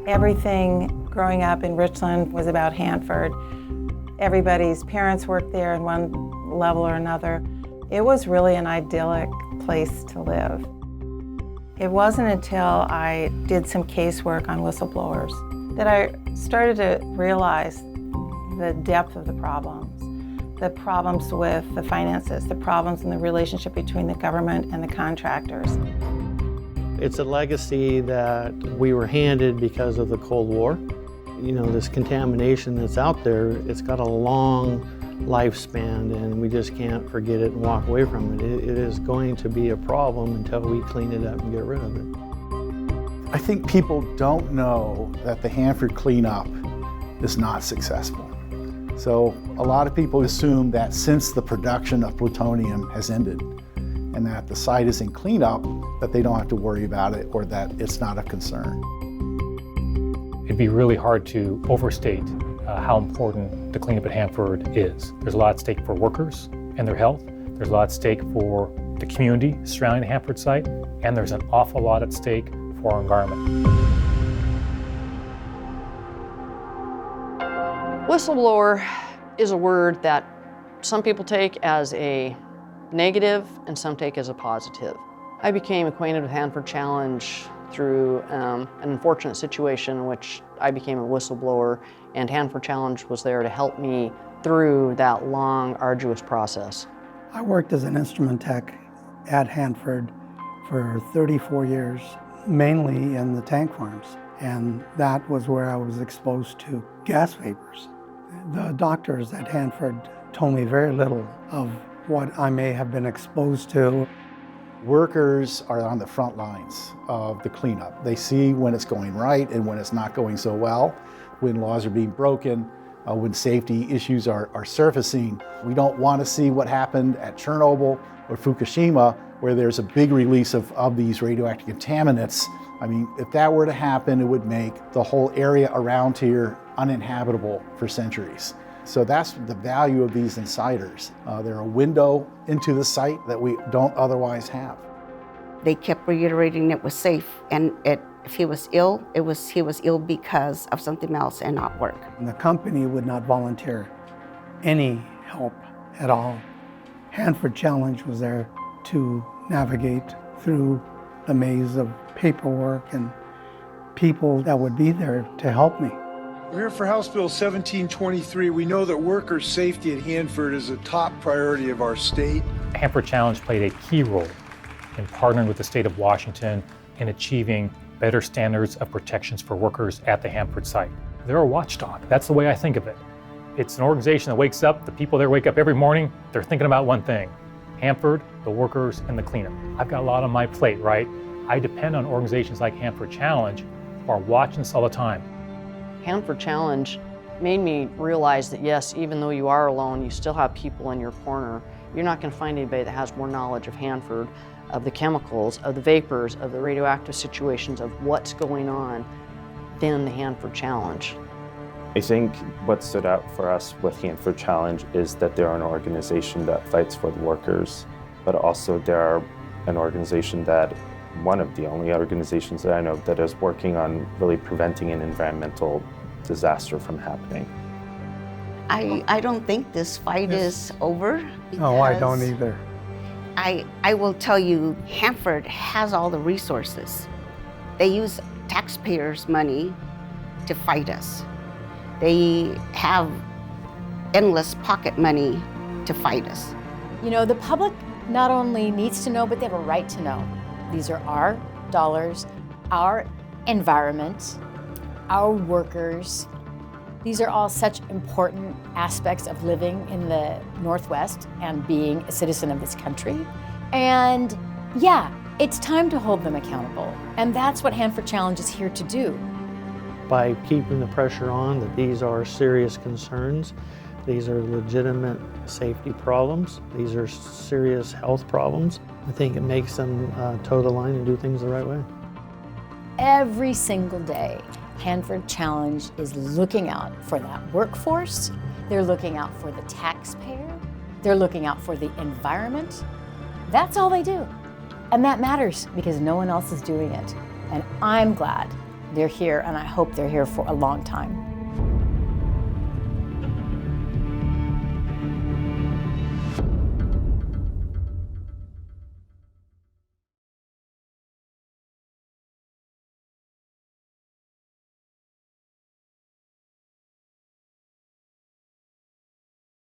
Everything growing up in Richland was about Hanford. Everybody's parents worked there in one level or another. It was really an idyllic place to live. It wasn't until I did some casework on whistleblowers that I started to realize the depth of the problems with the finances, the problems in the relationship between the government and the contractors. It's a legacy that we were handed because of the Cold War. You know, this contamination that's out there, it's got a long lifespan and we just can't forget it and walk away from it. It is going to be a problem until we clean it up and get rid of it. I think people don't know that the Hanford cleanup is not successful. So a lot of people assume that since the production of plutonium has ended and that the site is in cleanup, that they don't have to worry about it or that it's not a concern. It'd be really hard to overstate how important the cleanup at Hanford is. There's a lot at stake for workers and their health. There's a lot at stake for the community surrounding the Hanford site, and there's an awful lot at stake for our environment. Whistleblower is a word that some people take as a negative and some take as a positive. I became acquainted with Hanford Challenge through an unfortunate situation in which I became a whistleblower, and Hanford Challenge was there to help me through that long, arduous process. I worked as an instrument tech at Hanford for 34 years, mainly in the tank farms, and that was where I was exposed to gas vapors. The doctors at Hanford told me very little of what I may have been exposed to. Workers are on the front lines of the cleanup. They see when it's going right and when it's not going so well, when laws are being broken, when safety issues are surfacing. We don't want to see what happened at Chernobyl or Fukushima, where there's a big release of these radioactive contaminants. I mean, if that were to happen, it would make the whole area around here uninhabitable for centuries. So that's the value of these insiders. They're a window into the site that we don't otherwise have. They kept reiterating it was safe, and if he was ill, he was ill because of something else and not work. And the company would not volunteer any help at all. Hanford Challenge was there to navigate through the maze of paperwork and people that would be there to help me. We're here for House Bill 1723. We know that workers' safety at Hanford is a top priority of our state. Hanford Challenge played a key role in partnering with the state of Washington in achieving better standards of protections for workers at the Hanford site. They're a watchdog. That's the way I think of it. It's an organization that wakes up, the people there wake up every morning, they're thinking about one thing: Hanford, the workers, and the cleanup. I've got a lot on my plate, right? I depend on organizations like Hanford Challenge who are watching us all the time. Hanford Challenge made me realize that yes, even though you are alone, you still have people in your corner. You're not going to find anybody that has more knowledge of Hanford, of the chemicals, of the vapors, of the radioactive situations, of what's going on than the Hanford Challenge. I think what stood out for us with Hanford Challenge is that they're an organization that fights for the workers, but also they're an organization that, one of the only organizations that I know that is working on really preventing an environmental disaster from happening. I don't think this fight is over. No, I don't either. I will tell you, Hanford has all the resources. They use taxpayers' money to fight us. They have endless pocket money to fight us. You know, the public not only needs to know, but they have a right to know. These are our dollars, our environment, our workers. These are all such important aspects of living in the Northwest and being a citizen of this country. And yeah, it's time to hold them accountable. And that's what Hanford Challenge is here to do. By keeping the pressure on that these are serious concerns, these are legitimate safety problems, these are serious health problems, I think it makes them toe the line and do things the right way. Every single day, Hanford Challenge is looking out for that workforce, they're looking out for the taxpayer, they're looking out for the environment. That's all they do. And that matters because no one else is doing it. And I'm glad They're here, and I hope they're here for a long time.